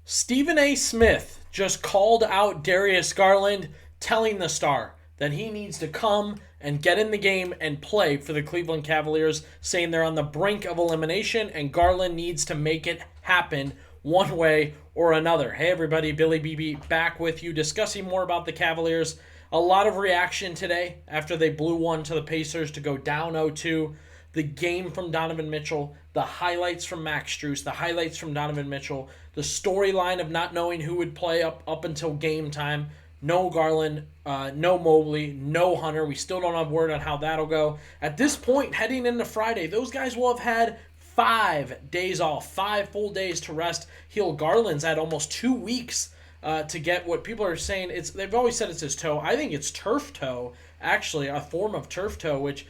Stephen A. Smith just called out Darius Garland, telling the star that he needs to come and get in the game and play for the Cleveland Cavaliers, saying they're on the brink of elimination and Garland needs to make it happen one way or another. Hey everybody, Billy BB back with you, discussing more about the Cavaliers. A lot of reaction today after they blew one to the Pacers to go down 0-2. The game from Donovan Mitchell, the highlights from Max Strus, the highlights from Donovan Mitchell, the storyline of not knowing who would play up until game time. No Garland, no Mobley, no Hunter. We still don't have word on how that'll go. At this point, heading into Friday, those guys will have had 5 days off, 5 full days to rest. Heal. Garland's had almost 2 weeks to get what people are saying. They've always said it's his toe. I think it's turf toe, actually, a form of turf toe, which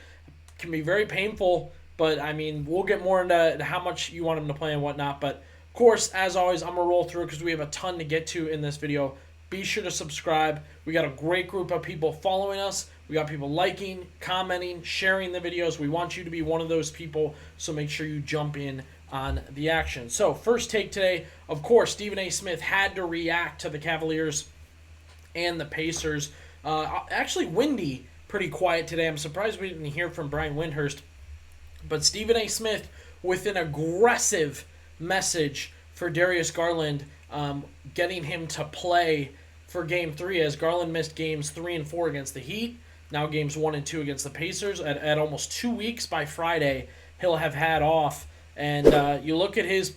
can be very painful. But, I mean, we'll get more into how much you want him to play and whatnot. But, of course, as always, I'm going to roll through because we have a ton to get to in this video. Be sure to subscribe. We got a great group of people following us. We got people liking, commenting, sharing the videos. We want you to be one of those people, so make sure you jump in on the action. So, first take today, of course, Stephen A. Smith had to react to the Cavaliers and the Pacers. Actually, windy, pretty quiet today. I'm surprised we didn't hear from Brian Windhurst. But Stephen A. Smith with an aggressive message for Darius Garland, getting him to play for Game 3, as Garland missed Games 3 and 4 against the Heat. Now Games 1 and 2 against the Pacers. At almost 2 weeks by Friday, he'll have had off. And you look at his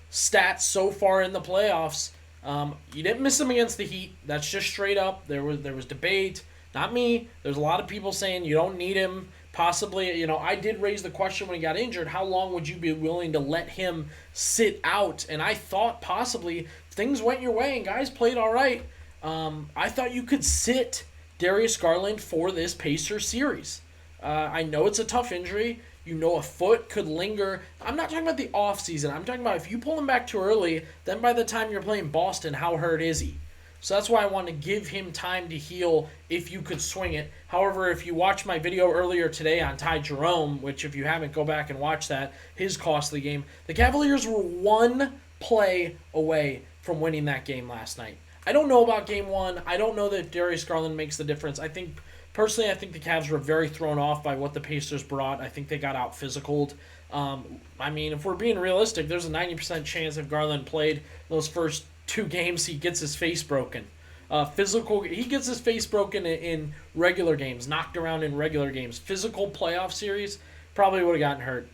stats so far in the playoffs. You didn't miss him against the Heat. That's just straight up. There was debate. Not me. There's a lot of people saying you don't need him. Possibly, I did raise the question when he got injured, how long would you be willing to let him sit out? And I thought possibly things went your way and guys played all right. I thought you could sit Darius Garland for this Pacers series. I know it's a tough injury. A foot could linger. I'm not talking about the offseason. I'm talking about if you pull him back too early, then by the time you're playing Boston, how hurt is he? So that's why I want to give him time to heal if you could swing it. However, if you watch my video earlier today on Ty Jerome, which if you haven't, go back and watch that, his costly game, the Cavaliers were 1 play away from winning that game last night. I don't know about Game 1. I don't know that Darius Garland makes the difference. Personally, I think the Cavs were very thrown off by what the Pacers brought. I think they got out-physicaled. If we're being realistic, there's a 90% chance if Garland played those first 2 games, he gets his face broken. He gets his face broken in regular games, knocked around in regular games. Physical playoff series, probably would have gotten hurt.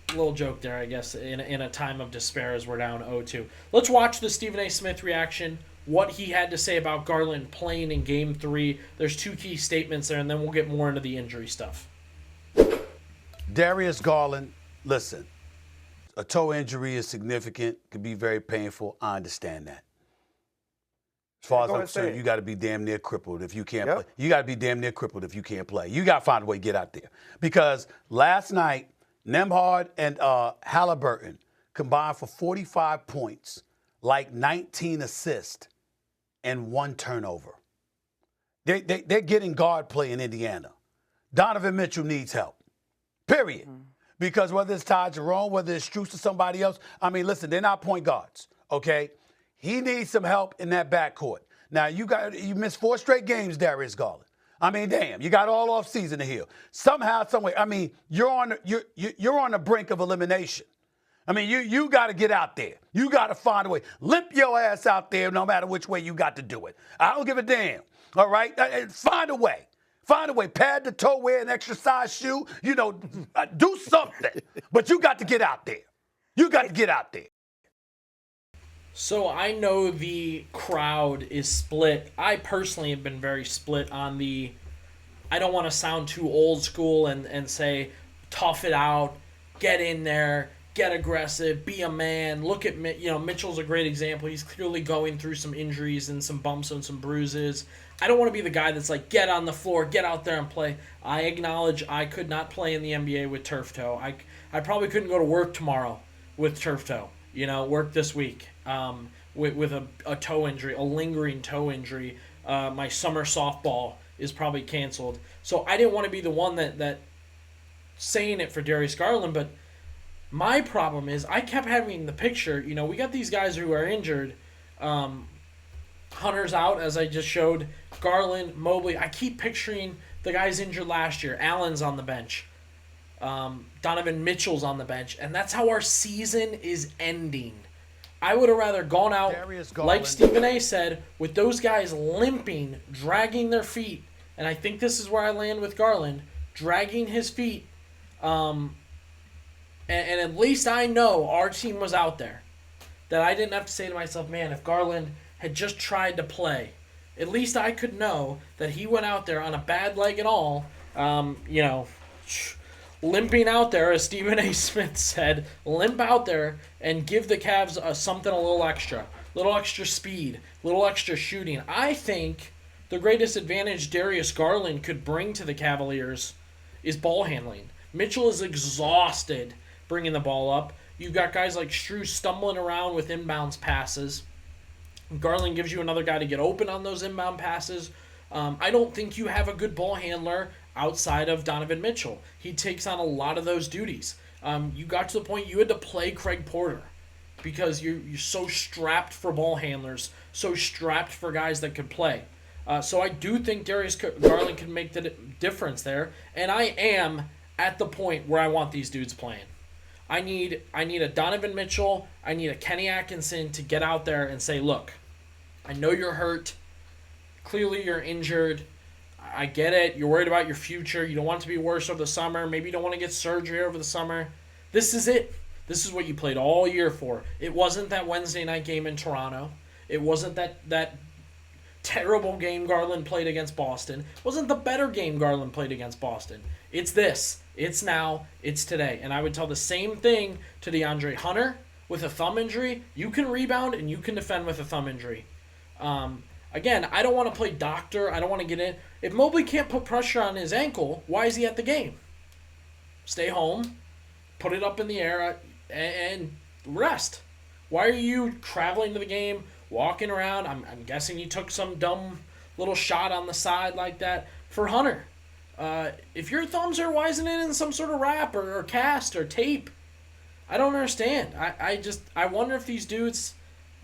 Little joke there, I guess, in a time of despair as we're down 0-2. Let's watch the Stephen A. Smith reaction, what he had to say about Garland playing in Game 3. There's 2 key statements there, and then we'll get more into the injury stuff. Darius Garland, listen. A toe injury is significant, could be very painful. I understand that. As far as I'm concerned, you got to be damn near crippled if you can't play. You got to be damn near crippled if you can't play. You got to find a way to get out there. Because last night, Nembhard and Halliburton combined for 45 points, like 19 assists, and 1 turnover. They're getting guard play in Indiana. Donovan Mitchell needs help. Period. Mm-hmm. Because whether it's Ty Jerome, whether it's Strus or somebody else, listen, they're not point guards, okay? He needs some help in that backcourt. Now, you missed 4 straight games, Darius Garland. Damn, you got all off season to heal. Somehow, some way, you're on the brink of elimination. You got to get out there. You got to find a way. Limp your ass out there no matter which way you got to do it. I don't give a damn, all right? Find a way. Find a way. Pad the toe, wear an exercise shoe. Do something. But you got to get out there. You got to get out there. So I know the crowd is split. I personally have been very split on I don't want to sound too old school and say, tough it out, get in there, get aggressive, be a man. Look at Mitchell's a great example. He's clearly going through some injuries and some bumps and some bruises. I don't want to be the guy that's like, get on the floor, get out there and play. I acknowledge I could not play in the NBA with turf toe. I probably couldn't go to work tomorrow with turf toe, work this week with a toe injury, a lingering toe injury. My summer softball is probably canceled. So I didn't want to be the one that saying it for Darius Garland, but My problem is I kept having the picture, we got these guys who are injured. Hunter's out, as I just showed. Garland, Mobley. I keep picturing the guys injured last year. Allen's on the bench. Donovan Mitchell's on the bench. And that's how our season is ending. I would have rather gone out, like Stephen A. said, with those guys limping, dragging their feet. And I think this is where I land with Garland. Dragging his feet. And at least I know our team was out there. That I didn't have to say to myself, man, if Garland had just tried to play, at least I could know that he went out there on a bad leg and all, limping out there, as Stephen A. Smith said, limp out there and give the Cavs something a little extra speed, a little extra shooting. I think the greatest advantage Darius Garland could bring to the Cavaliers is ball handling. Mitchell is exhausted bringing the ball up. You've got guys like Strus stumbling around with inbounds passes. Garland gives you another guy to get open on those inbound passes. I don't think you have a good ball handler outside of Donovan Mitchell. He takes on a lot of those duties. You got to the point you had to play Craig Porter because you're so strapped for ball handlers, so strapped for guys that could play. So I do think Darius Garland can make the difference there, and I am at the point where I want these dudes playing. I need a Donovan Mitchell, I need a Kenny Atkinson to get out there and say, look, I know you're hurt. Clearly you're injured. I get it. You're worried about your future. You don't want it to be worse over the summer. Maybe you don't want to get surgery over the summer. This is it. This is what you played all year for. It wasn't that Wednesday night game in Toronto. It wasn't that terrible game Garland played against Boston. It wasn't the better game Garland played against Boston. It's this. It's now. It's today. And I would tell the same thing to DeAndre Hunter with a thumb injury. You can rebound and you can defend with a thumb injury. Again, I don't want to play doctor. I don't want to get in. If Mobley can't put pressure on his ankle, why is he at the game? Stay home, put it up in the air, and rest. Why are you traveling to the game, walking around? I'm guessing you took some dumb little shot on the side like that for Hunter. If your thumbs are, why isn't it in some sort of wrap or cast or tape? I don't understand. I wonder if these dudes,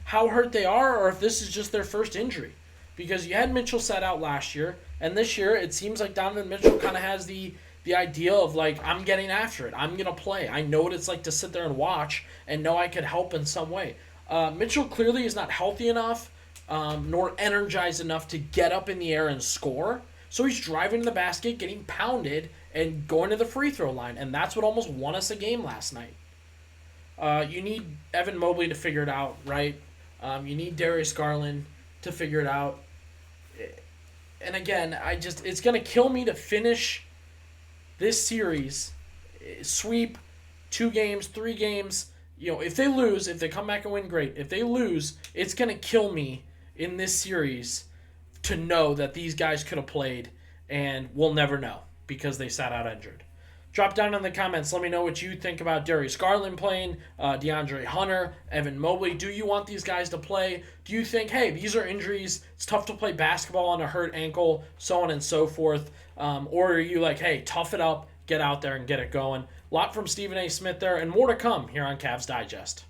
how hurt they are, or if this is just their first injury. Because you had Mitchell sat out last year, and this year it seems like Donovan Mitchell kind of has the idea of, like, I'm getting after it. I'm going to play. I know what it's like to sit there and watch and know I could help in some way. Mitchell clearly is not healthy enough nor energized enough to get up in the air and score. So he's driving to the basket, getting pounded, and going to the free throw line. And that's what almost won us a game last night. You need Evan Mobley to figure it out, right? You need Darius Garland to figure it out. And again, it's going to kill me to finish this series, sweep 2 games, 3 games. If they lose, if they come back and win, great. If they lose, it's going to kill me in this series to know that these guys could have played, and we'll never know because they sat out injured. Drop down in the comments. Let me know what you think about Darius Garland playing, DeAndre Hunter, Evan Mobley. Do you want these guys to play? Do you think, hey, these are injuries, it's tough to play basketball on a hurt ankle, so on and so forth? Or are you like, hey, tough it up, get out there and get it going? A lot from Stephen A. Smith there, and more to come here on Cavs Digest.